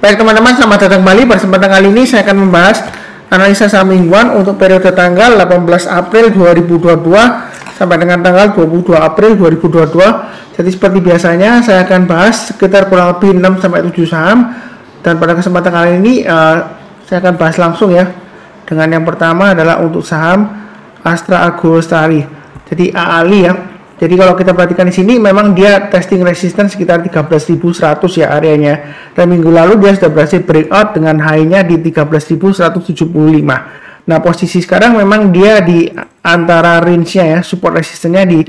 Baik teman-teman, selamat datang kembali. Pada kesempatan kali ini saya akan membahas analisa saham mingguan untuk periode tanggal 18 April 2022 sampai dengan tanggal 22 April 2022. Jadi seperti biasanya saya akan bahas sekitar kurang lebih 6 sampai 7 saham, dan pada kesempatan kali ini saya akan bahas langsung ya. Dengan yang pertama adalah untuk saham Astra Agrolestari. Jadi AALI ya. Jadi kalau kita perhatikan di sini memang dia testing resistance sekitar 13.100 ya areanya. Dan minggu lalu dia sudah berhasil breakout dengan high-nya di 13.175. Nah, posisi sekarang memang dia di antara range-nya ya, support resistance-nya di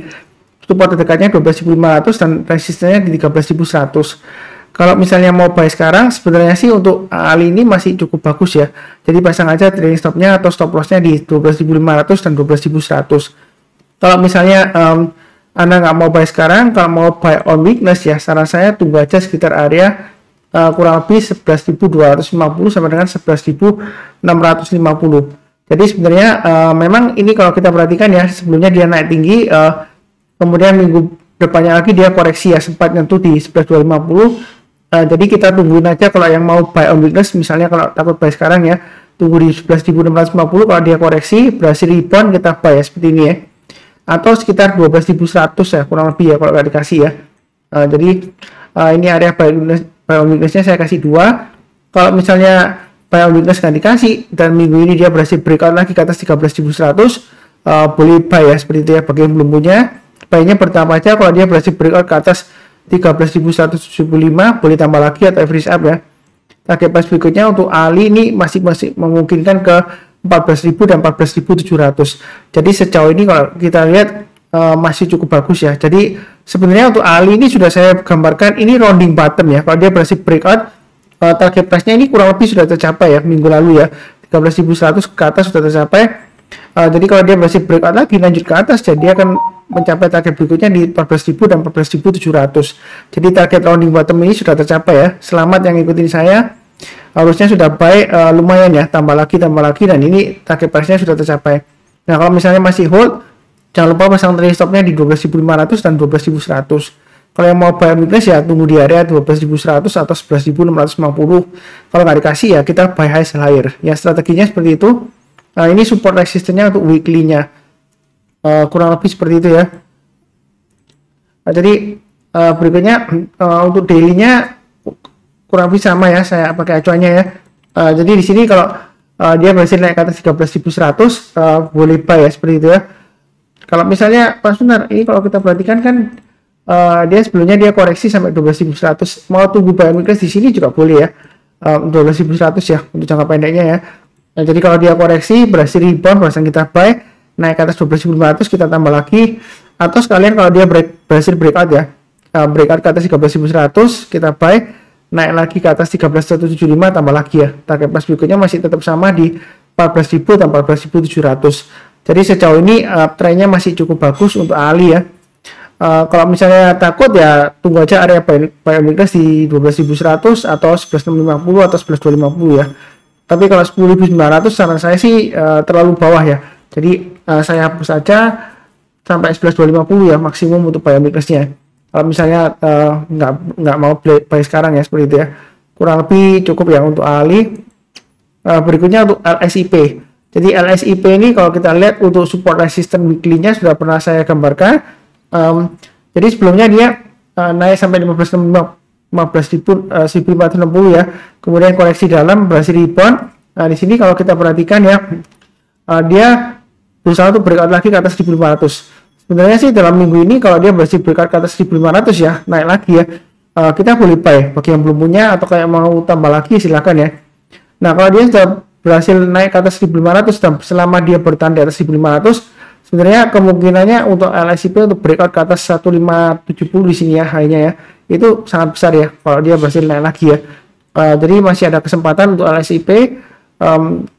support terdekatnya 12.500 dan resistance-nya di 13.100. Kalau misalnya mau buy sekarang, sebenarnya sih untuk AALI ini masih cukup bagus ya. Jadi pasang aja trading stop-nya atau stop loss-nya di 12.500 dan 12.100. Kalau misalnya Anda nggak mau buy sekarang, kalau mau buy on weakness ya, saran saya tunggu aja sekitar area kurang lebih 11.250 sampai dengan 11.650. Jadi sebenarnya memang ini kalau kita perhatikan ya, sebelumnya dia naik tinggi, kemudian minggu depannya lagi dia koreksi ya, sempat nyentuh di 11.250. Jadi kita tungguin aja kalau yang mau buy on weakness, misalnya kalau takut buy sekarang ya, tunggu di 11.650, kalau dia koreksi berhasil rebound kita buy ya, seperti ini ya. Atau sekitar 12.100 ya, kurang lebih ya kalau nggak dikasih ya. Jadi ini area buy on weakness-nya saya kasih 2. Kalau misalnya buy on weakness nggak dikasih dan minggu ini dia berhasil breakout lagi ke atas 13.100, boleh buy ya, seperti itu ya. Bagi yang belum punya, buy-nya pertama aja kalau dia berhasil breakout ke atas 13.175, boleh tambah lagi atau average up ya. Target price berikutnya untuk AALI ini masih memungkinkan ke 14.000 dan 14.700. Jadi sejauh ini kalau kita lihat masih cukup bagus ya. Jadi sebenarnya untuk AALI ini sudah saya gambarkan, ini rounding bottom ya. Kalau dia berhasil breakout, target price-nya ini kurang lebih sudah tercapai ya minggu lalu ya. 13.100 ke atas sudah tercapai. Jadi kalau dia berhasil breakout lagi lanjut ke atas, jadi dia akan mencapai target berikutnya di 14.000 dan 14.700. Jadi target rounding bottom ini sudah tercapai ya. Selamat yang ikutin saya. Harusnya sudah baik, lumayan ya, tambah lagi, dan ini target price-nya sudah tercapai. Nah, kalau misalnya masih hold, jangan lupa pasang trading stop-nya di 12.500 dan 12.100. Kalau yang mau buy weakness ya, tunggu di area 12.100 atau 11.650. Kalau nggak dikasih ya, kita buy high sell higher. Ya, strateginya seperti itu. Nah, ini support resistance-nya untuk weekly-nya. Kurang lebih seperti itu ya. Nah, jadi berikutnya untuk daily-nya kurang lebih sama ya, saya pakai acuannya ya. Jadi di sini kalau dia berhasil naik ke atas 13.100, boleh buy ya, seperti itu ya. Kalau misalnya pas benar ini kalau kita perhatikan kan dia sebelumnya dia koreksi sampai 12.100, mau tunggu buy weakness di sini juga boleh ya, 12.100 ya untuk jangka pendeknya ya. Nah, jadi kalau dia koreksi berhasil rebound, bahkan kita buy naik ke atas 12.500, kita tambah lagi, atau sekalian kalau dia berhasil breakout ya, breakout ke atas 13.100, kita buy naik lagi ke atas 13.175, tambah lagi ya. Target price berikutnya masih tetap sama di 14.000 dan 14.700. Jadi sejauh ini trennya masih cukup bagus untuk AALI ya. Kalau misalnya takut ya tunggu aja area buy weakness di 12.100 atau 11.650 atau 11.250 ya. Tapi kalau 10.900 saran saya sih terlalu bawah ya. Jadi saya hapus saja sampai 11.250 ya maksimum untuk buy weakness-nya. Kalau misalnya nggak mau buy sekarang ya, seperti itu ya. Kurang lebih cukup ya untuk AALI. Berikutnya untuk LSIP. Jadi LSIP ini kalau kita lihat untuk support resistance weekly-nya sudah pernah saya gambarkan. Jadi sebelumnya dia naik sampai 15.460 ya. Kemudian koreksi dalam berhasil rebound. Nah, di sini kalau kita perhatikan ya, dia berusaha untuk breakout lagi ke atas 1.500. Sebenarnya sih dalam minggu ini kalau dia berhasil breakout ke atas 1.500 ya, naik lagi ya, kita boleh buy. Bagi yang belum punya atau kayak mau tambah lagi silakan ya. Nah, kalau dia sudah berhasil naik ke atas 1.500 dan selama dia bertahan di atas 1.500, sebenarnya kemungkinannya untuk LSIP untuk breakout ke atas 1.570 di sini ya, high-nya ya, itu sangat besar ya kalau dia berhasil naik lagi ya. Jadi masih ada kesempatan untuk LSIP.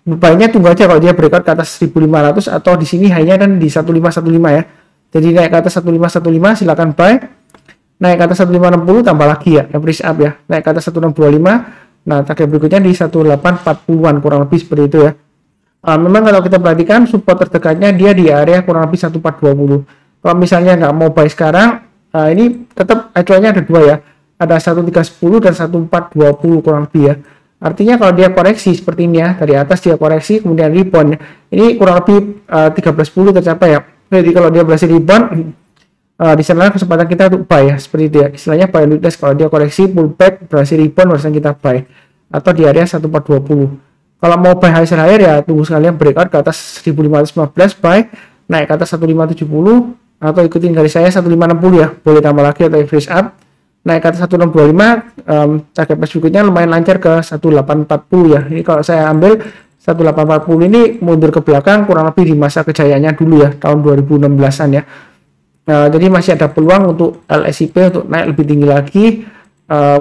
Buy-nya tunggu aja kalau dia breakout ke atas 1.500 atau di sini high-nya dan di 1515 ya. Jadi naik ke atas 1515 silakan buy. Naik ke atas 1560 tambah lagi ya, average up ya. Naik ke atas 1625. Nah, target berikutnya di 1840-an kurang lebih seperti itu ya. Memang kalau kita perhatikan support terdekatnya dia di area kurang lebih 1420. Kalau misalnya nggak mau buy sekarang, ini tetap acuannya ada dua ya. ada 1310 dan 1420 kurang lebih ya. Artinya kalau dia koreksi seperti ini ya, dari atas dia koreksi kemudian rebound, ini kurang lebih 1310 tercapai ya. Jadi kalau dia berhasil rebound, di sana kesempatan kita untuk buy ya, seperti itu ya. Istilahnya buy on weakness, kalau dia koreksi pullback berhasil rebound, barusan kita buy atau di area 1420. Kalau mau buy high sell higher ya tunggu sekalian breakout ke atas 1515 buy, naik ke atas 1570 atau ikutin garis saya 1560 ya, boleh tambah lagi atau average up naik ke atas 1625. Target price berikutnya lumayan lancar ke 1840 ya. Ini kalau saya ambil 1840 ini mundur ke belakang kurang lebih di masa kejayaannya dulu ya, tahun 2016an ya. Jadi masih ada peluang untuk LSIP untuk naik lebih tinggi lagi,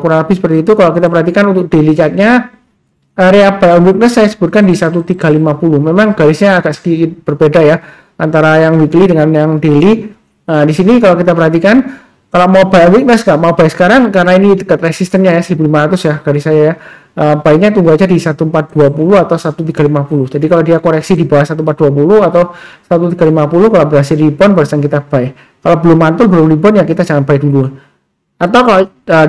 kurang lebih seperti itu. Kalau kita perhatikan untuk daily chartnya, area buy on weakness saya sebutkan di 1350. Memang garisnya agak sedikit berbeda ya antara yang weekly dengan yang daily. Di sini kalau kita perhatikan, kalau mau buy on weakness nggak mau buy sekarang karena ini dekat resistennya ya 1500 ya garis saya ya. Buy-nya tunggu aja di 1420 atau 1350. Jadi kalau dia koreksi di bawah 1420 atau 1350, kalau berhasil rebound barusan kita buy. Kalau belum mantul, belum rebound ya kita jangan buy dulu. Atau kalau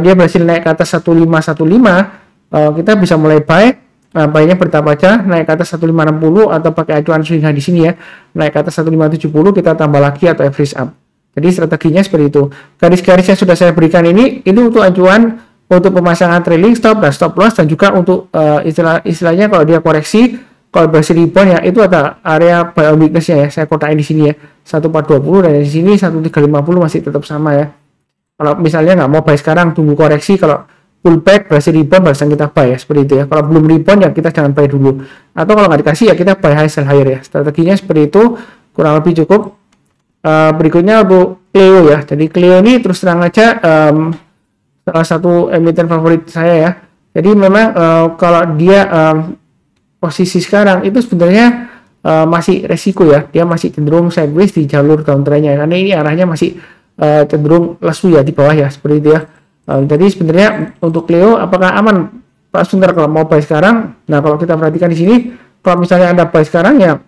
dia berhasil naik ke atas 1515, kita bisa mulai buy. Buy-nya bertahap aja, naik ke atas 1560 atau pakai acuan swing high di sini ya. Naik ke atas 1570 kita tambah lagi atau average up. Jadi strateginya seperti itu. Garis-garis yang sudah saya berikan ini untuk acuan untuk pemasangan trailing stop dan stop loss, dan juga untuk istilahnya kalau dia koreksi, kalau berhasil rebound ya itu ada area buy on weakness-nya ya. Saya kotakin di sini ya 1420 dan di sini 1350 masih tetap sama ya. Kalau misalnya nggak mau buy sekarang, tunggu koreksi, kalau pullback berhasil rebound barusan kita buy ya, seperti itu ya. Kalau belum rebound ya kita jangan buy dulu. Atau kalau nggak dikasih ya kita buy high sell higher ya. Strateginya seperti itu, kurang lebih cukup. Berikutnya untuk Clio ya. Jadi Clio ini terus terang aja salah satu emiten favorit saya ya. Jadi memang kalau dia posisi sekarang itu sebenarnya masih resiko ya. Dia masih cenderung sideways di jalur downtrendnya, karena ini arahnya masih cenderung lesu ya di bawah ya, seperti itu ya. Jadi sebenarnya untuk Clio apakah aman Pak Sundar kalau mau buy sekarang? Nah, kalau kita perhatikan di sini, kalau misalnya Anda buy sekarang ya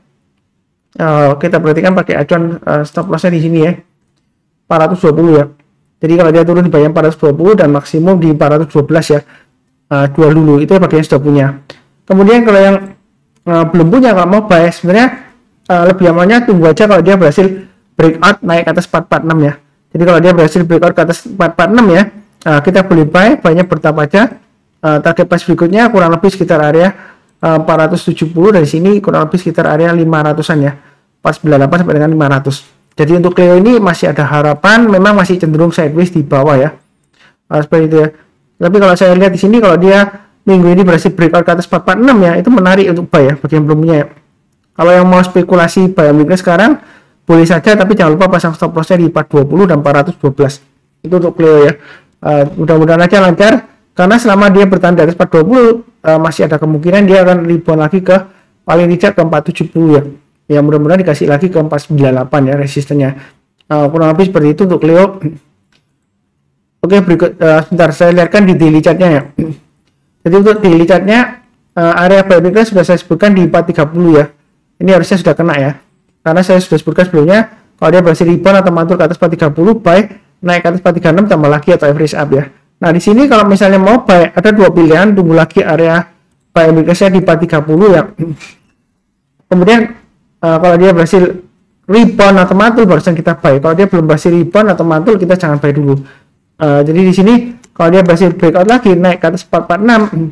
kita perhatikan pakai acuan stop lossnya di sini ya 420 ya. Jadi kalau dia turun di bawah 420 dan maksimum di 412 ya, jual dulu, itu ya bagian sudah punya. Kemudian kalau yang belum punya, kalau mau buy sebenarnya lebih amannya tunggu aja kalau dia berhasil breakout naik ke atas 446 ya. Jadi kalau dia berhasil breakout ke atas 446 ya, kita boleh buy, buy-nya bertahap aja. Target price berikutnya kurang lebih sekitar area 470, dari sini kurang lebih sekitar area 500-an ya, 498 sampai dengan 500. Jadi untuk Clio ini masih ada harapan, memang masih cenderung sideways di bawah ya, seperti itu ya. Tapi kalau saya lihat di sini, kalau dia minggu ini berhasil breakout ke atas 446 ya, itu menarik untuk buy ya bagi yang belum punya ya. Kalau yang mau spekulasi buy on weakness sekarang boleh saja, tapi jangan lupa pasang stop lossnya di 420 dan 412. Itu untuk Clio ya. Mudah-mudahan aja lancar, karena selama dia bertahan di atas 420 masih ada kemungkinan dia akan rebound lagi ke paling tidak ke 470 ya. Ya mudah-mudahan dikasih lagi ke 498 ya resistennya. Kurang lebih seperti itu untuk Clio. Oke, berikut sebentar saya lihatkan di daily chartnya ya. Jadi untuk daily chartnya area buy weakness sudah saya sebutkan di 430 ya. Ini harusnya sudah kena ya, karena saya sudah sebutkan sebelumnya kalau dia berhasil rebound atau mantul ke atas 430, buy, naik ke atas 436 tambah lagi atau average up ya. Nah di sini kalau misalnya mau buy ada dua pilihan, tunggu lagi area buy weakness-nya di 430 ya. Kemudian kalau dia berhasil rebound atau mantul barusan kita buy. Kalau dia belum berhasil rebound atau mantul kita jangan buy dulu. Jadi di sini kalau dia berhasil breakout lagi naik ke atas 446,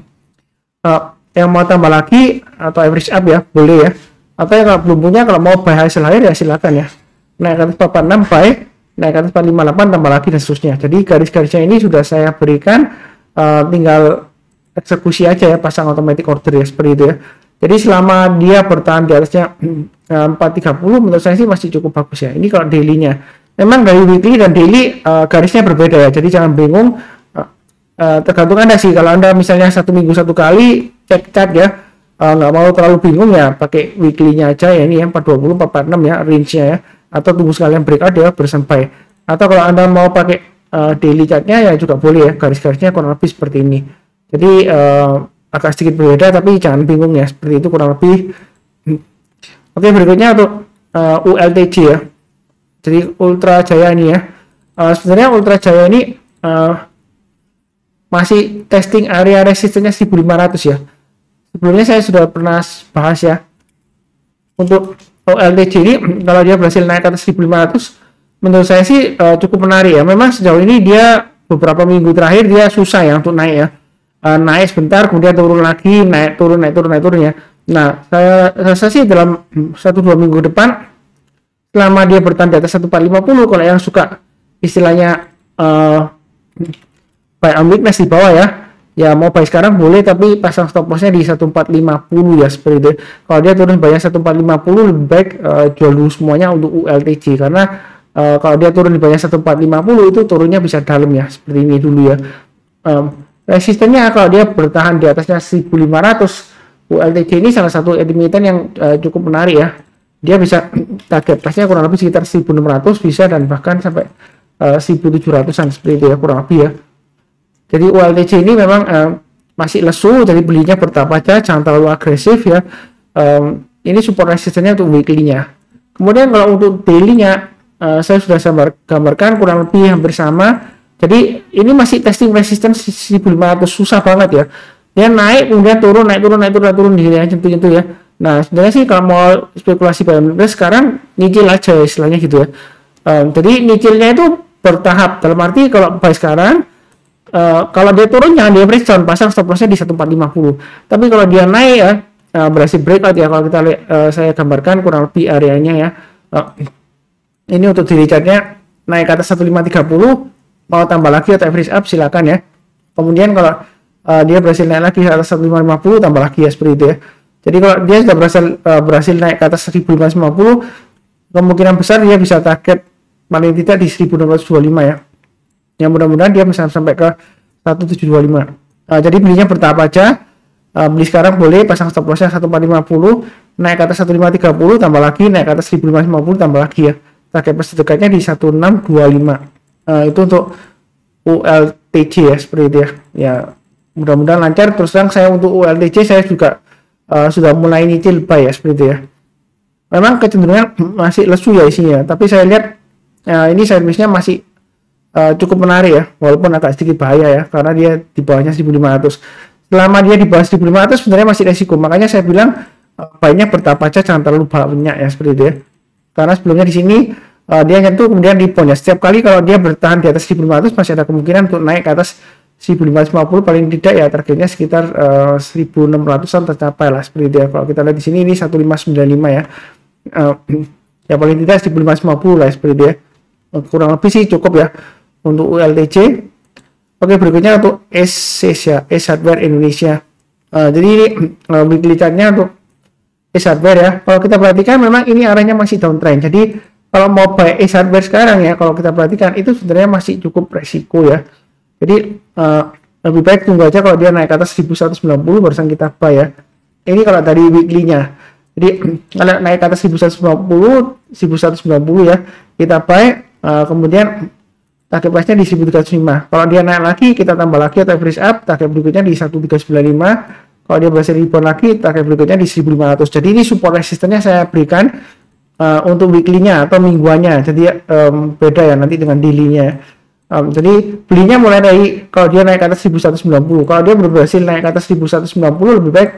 yang mau tambah lagi atau average up ya boleh ya. Atau yang kalau belum punya, kalau mau buy high sell higher ya silakan ya. Naik ke atas 446 buy, naik ke atas 458 tambah lagi dan seterusnya. Jadi garis-garisnya ini sudah saya berikan, tinggal eksekusi aja ya, pasang automatic order ya, seperti itu ya. Jadi selama dia bertahan di atasnya 430 menurut saya sih masih cukup bagus ya. Ini kalau daily-nya. Memang dari weekly dan daily garisnya berbeda ya. Jadi jangan bingung, tergantung Anda sih. Kalau Anda misalnya satu minggu satu kali cek chart ya, nggak mau terlalu bingung ya, pakai weekly-nya aja ya, ini ya 420 446 ya range-nya ya. Atau tunggu sekalian breakout ya bersampai. Atau kalau Anda mau pakai daily chart-nya ya juga boleh ya, garis-garisnya kurang lebih seperti ini. Jadi agak sedikit berbeda tapi jangan bingung ya, seperti itu kurang lebih. Oke, berikutnya untuk ULTJ ya. Jadi Ultra Jaya ini ya. Sebenarnya Ultra Jaya ini masih testing area resistennya 1500 ya. Sebelumnya saya sudah pernah bahas ya, untuk OLTJ ini kalau dia berhasil naik ke atas 1500, menurut saya sih cukup menarik ya. Memang sejauh ini dia beberapa minggu terakhir dia susah ya untuk naik ya. Naik sebentar kemudian turun lagi, naik turun ya. Nah, saya rasa sih dalam 1-2 minggu depan, selama dia bertahan di atas 1450, kalau yang suka istilahnya buy on weakness di bawah ya mau buy sekarang boleh, tapi pasang stop lossnya di 1450 ya, seperti itu. Kalau dia turun bayar 1450, lebih baik jual dulu semuanya untuk ULTJ, karena kalau dia turun di bayar 1450 itu turunnya bisa dalam ya, seperti ini dulu ya. Resistennya kalau dia bertahan di atasnya 1500, ULTJ ini salah satu emiten yang cukup menarik ya. Dia bisa target price-nya kurang lebih sekitar 1600 bisa, dan bahkan sampai 1700-an seperti itu ya, kurang lebih ya. Jadi ULTJ ini memang masih lesu, jadi belinya bertahap aja, jangan terlalu agresif ya. Ini support resistennya untuk weekly-nya. Kemudian kalau untuk daily-nya, saya sudah gambarkan kurang lebih hampir sama. Jadi ini masih testing resistance 1500, susah banget ya. Dia naik kemudian turun, naik turun di sini jentuh ya. Nah, sebenarnya sih kalau mau spekulasi pada sekarang nyicil aja istilahnya gitu ya. Jadi nyicilnya itu bertahap, dalam arti kalau buy sekarang, kalau dia turun jangan di average down, pasang stop lossnya di 1450. Tapi kalau dia naik ya, berhasil breakout ya, kalau kita lihat, saya gambarkan kurang lebih areanya ya. Ini untuk daily chartnya naik ke atas 1530, mau tambah lagi atau average up silakan ya. Kemudian kalau dia berhasil naik lagi ke atas 1550, tambah lagi ya, seperti itu ya. Jadi kalau dia sudah berhasil naik ke atas 1550, kemungkinan besar dia bisa target paling tidak di 1625 ya. Yang mudah-mudahan dia bisa sampai ke 1725. Jadi belinya bertahap aja. Beli sekarang boleh, pasang stop lossnya 1450, naik ke atas 1530, tambah lagi, naik ke atas 1550, tambah lagi ya. Target terdekat di 1625. Itu untuk ULTJ ya, seperti itu ya. Ya, mudah-mudahan lancar. Terus terang saya untuk ULTJ saya juga sudah mulai nyicil buy ya, seperti itu ya. Memang kecenderungan masih lesu ya isinya, tapi saya lihat ini servicenya masih cukup menarik ya, walaupun agak sedikit bahaya ya, karena dia di bawahnya 1500. Selama dia di bawah 1500 sebenarnya masih resiko, makanya saya bilang baiknya bertahap aja, jangan terlalu banyak ya, seperti itu ya. Karena sebelumnya di sini dia nyentuh kemudian rebound ya. Setiap kali kalau dia bertahan di atas 1500 masih ada kemungkinan untuk naik ke atas 1550, paling tidak ya targetnya sekitar 1600-an tercapai lah, seperti itu ya. Kalau kita lihat di sini ini 1595 ya. Ya paling tidak 1550 lah, seperti itu ya. Kurang lebih sih cukup ya untuk ULTJ. Oke, berikutnya untuk SHS ya, S Hardware Indonesia. Jadi ini weekly chart-nya untuk S Hardware ya. Kalau kita perhatikan memang ini arahnya masih downtrend. Jadi kalau mau buy S Hardware sekarang ya, kalau kita perhatikan itu sebenarnya masih cukup resiko ya. Jadi lebih baik tunggu aja kalau dia naik ke atas 1190 barusan kita buy ya. Ini kalau dari weekly-nya. Jadi kalau naik ke atas 1190 ya, kita buy, kemudian target price-nya di 1305. Kalau dia naik lagi kita tambah lagi atau average up, target berikutnya di 1395. Kalau dia berhasil rebound lagi, target berikutnya di 1500. Jadi ini support resistennya saya berikan untuk weekly-nya atau mingguannya. Jadi beda ya nanti dengan daily-nya. Jadi belinya mulai dari kalau dia naik ke atas 1190. Kalau dia berhasil naik ke atas 1190, lebih baik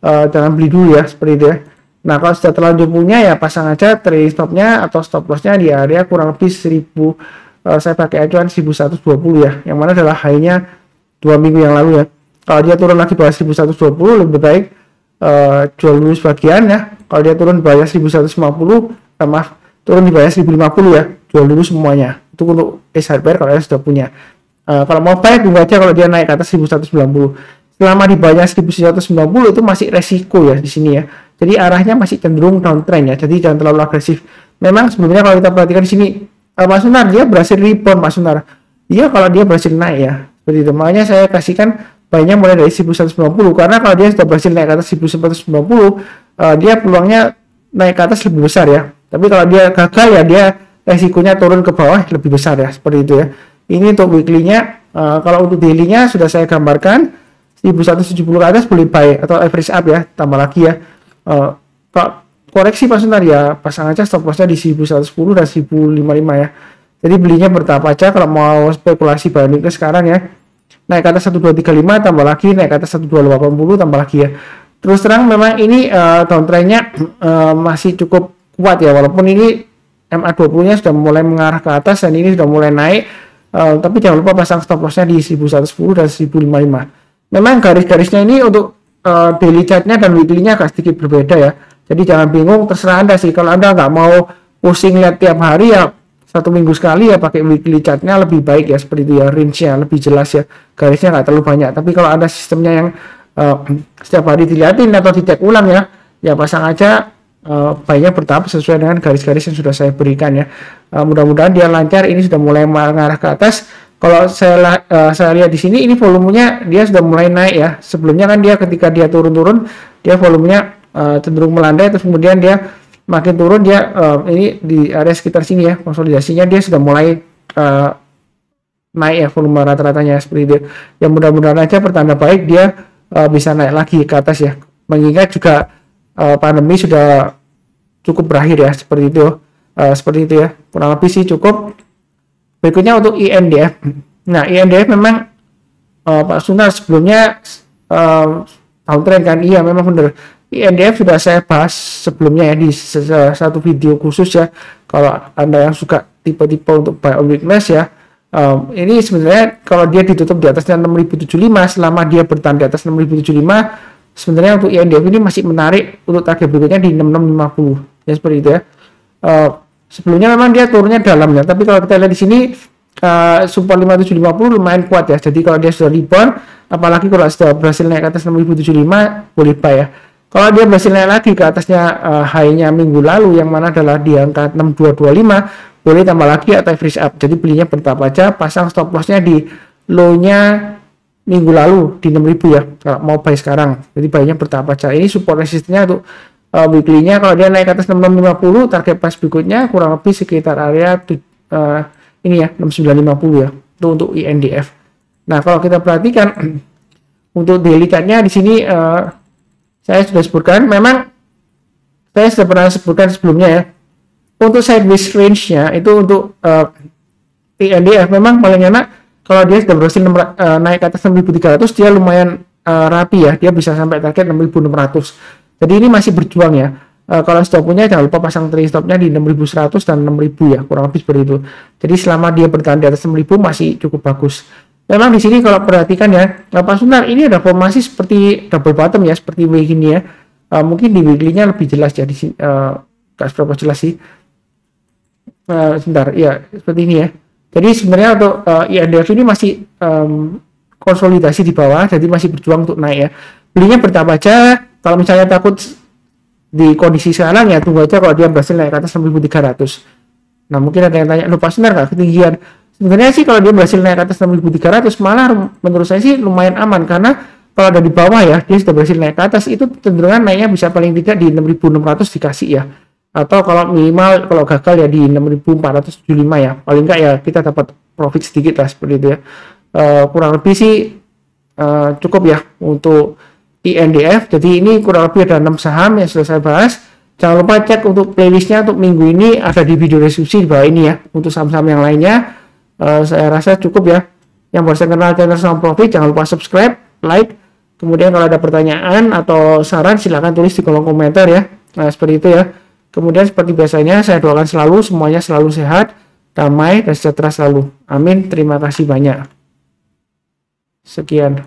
jangan beli dulu ya, seperti itu ya. Nah, kalau sudah terlanjur punya ya pasang aja trailing stop-nya atau stop loss-nya di area kurang lebih 1000, saya pakai acuan 1120 ya, yang mana adalah high-nya 2 minggu yang lalu ya. Kalau dia turun lagi bawah 1120, lebih baik jual dulu sebagian ya. Kalau dia turun di bawah 1150, turun di bawah 1050 ya, jual dulu semuanya. Itu untuk S Hardware kalau dia sudah punya. Kalau mau buy tunggu aja kalau dia naik ke atas 1190. Selama di bawahnya 1190 itu masih resiko ya di sini ya. Jadi arahnya masih cenderung downtrend ya. Jadi jangan terlalu agresif. Memang sebelumnya kalau kita perhatikan di sini, Mas Sunar dia berhasil rebound, Mas Sunar. Iya, kalau dia berhasil naik ya. Seperti itu. Makanya saya kasihkan buy-nya mulai dari 1190, karena kalau dia sudah berhasil naik ke atas 1190, dia peluangnya naik ke atas lebih besar ya. Tapi kalau dia gagal ya dia resikonya turun ke bawah lebih besar ya, seperti itu ya. Ini untuk weekly-nya. Kalau untuk daily-nya sudah saya gambarkan 1170 ke atas boleh buy atau average up ya, tambah lagi ya. Kalau koreksi Pak Sunar ya pasang aja stop loss-nya di 1110 dan 1055 ya. Jadi belinya bertahap aja kalau mau spekulasi balik ke sekarang ya. naik ke atas 1235 tambah lagi, naik ke atas 12880 tambah lagi ya. Terus terang memang ini downtrendnya masih cukup kuat ya, walaupun ini MA20 nya sudah mulai mengarah ke atas dan ini sudah mulai naik, tapi jangan lupa pasang stop lossnya di 1110 dan 1055. Memang garis-garisnya ini untuk daily chartnya dan weekly-nya agak sedikit berbeda ya, jadi jangan bingung, terserah Anda sih. Kalau Anda nggak mau pusing lihat tiap hari ya, satu minggu sekali ya pakai weekly chartnya lebih baik ya, seperti itu ya, range-nya lebih jelas ya, garisnya nggak terlalu banyak. Tapi kalau Anda sistemnya yang setiap hari dilihatin atau dicek ulang ya pasang aja baiknya bertahap sesuai dengan garis-garis yang sudah saya berikan ya. Mudah-mudahan dia lancar. Ini sudah mulai mengarah ke atas. Kalau saya lihat di sini, ini volumenya dia sudah mulai naik ya. Sebelumnya kan dia ketika dia turun-turun, dia volumenya cenderung melandai, terus kemudian dia makin turun, dia ini di area sekitar sini ya, konsolidasinya dia sudah mulai naik ya, volume rata-ratanya seperti itu. Yang mudah-mudahan aja pertanda baik dia bisa naik lagi ke atas ya, mengingat juga pandemi sudah cukup berakhir ya, seperti itu ya, kurang lebih sih cukup. Berikutnya untuk INDF. Nah, INDF memang Pak Sunar sebelumnya downtrend kan, iya memang benar. INDF sudah saya bahas sebelumnya ya di satu video khusus ya. Kalau Anda yang suka tipe-tipe untuk buy on weakness ya, ini sebenarnya kalau dia ditutup di atasnya 6075, selama dia bertahan di atas 6075, sebenarnya untuk INDF ini masih menarik untuk target berikutnya di 6650 ya, seperti itu ya. Sebelumnya memang dia turunnya dalamnya, tapi kalau kita lihat di sini support 5750 lumayan kuat ya. Jadi kalau dia sudah rebound, apalagi kalau sudah berhasil naik ke atas 6075, boleh buy ya. Kalau dia berhasil naik lagi ke atasnya high-nya minggu lalu yang mana adalah di angka 6225, boleh tambah lagi atau average up. Jadi belinya bertahap aja, pasang stop loss-nya di low-nya minggu lalu di 6000 ya, kalau mau buy sekarang. Jadi buy-nya bertahap aja. Ini support resistnya untuk weekly-nya, kalau dia naik ke atas 6650, target price berikutnya kurang lebih sekitar area ini ya, 6950 ya, itu untuk INDF. Nah, kalau kita perhatikan untuk daily chart-nya di sini saya sudah sebutkan, memang saya sudah pernah sebutkan sebelumnya ya. Untuk sideways range-nya itu untuk INDF memang paling enak kalau dia sudah berhasil naik ke atas 6300, dia lumayan rapi ya, dia bisa sampai target 6600. Jadi ini masih berjuang ya. Kalau stop-nya jangan lupa pasang trailing stop-nya di 6100 dan 6000 ya, kurang lebih seperti itu. Jadi selama dia bertahan di atas 6000 masih cukup bagus. Memang di sini kalau perhatikan ya, Pak Sunar, ini ada formasi seperti double bottom ya, seperti begini ya. Mungkin di weekly-nya lebih jelas ya di sini, nggak seberapa jelas sih. Sebentar, ya seperti ini ya. Jadi sebenarnya untuk INDF ini masih konsolidasi di bawah, jadi masih berjuang untuk naik ya. Belinya bertahap aja. Kalau misalnya takut di kondisi sekarang ya, tunggu aja kalau dia berhasil naik ke atas 6300. Nah, mungkin ada yang tanya, lupa Sunar nggak ketinggian? Sebenarnya sih kalau dia berhasil naik ke atas 6300, malah menurut saya sih lumayan aman, karena kalau ada di bawah ya, dia sudah berhasil naik ke atas, itu cenderungan naiknya bisa paling tidak di 6600 dikasih ya. Atau kalau minimal, kalau gagal ya di 6475 ya. Paling enggak ya kita dapat profit sedikit lah, seperti itu ya. Kurang lebih sih cukup ya untuk INDF. Jadi ini kurang lebih ada 6 saham yang sudah saya bahas. Jangan lupa cek untuk playlistnya untuk minggu ini, ada di video deskripsi di bawah ini ya. Untuk saham-saham yang lainnya saya rasa cukup ya. Yang baru saya kenal channel Saham Profit, jangan lupa subscribe, like. Kemudian kalau ada pertanyaan atau saran silahkan tulis di kolom komentar ya. Nah, seperti itu ya. Kemudian seperti biasanya saya doakan selalu semuanya selalu sehat, damai dan sejahtera selalu. Amin. Terima kasih banyak. Sekian.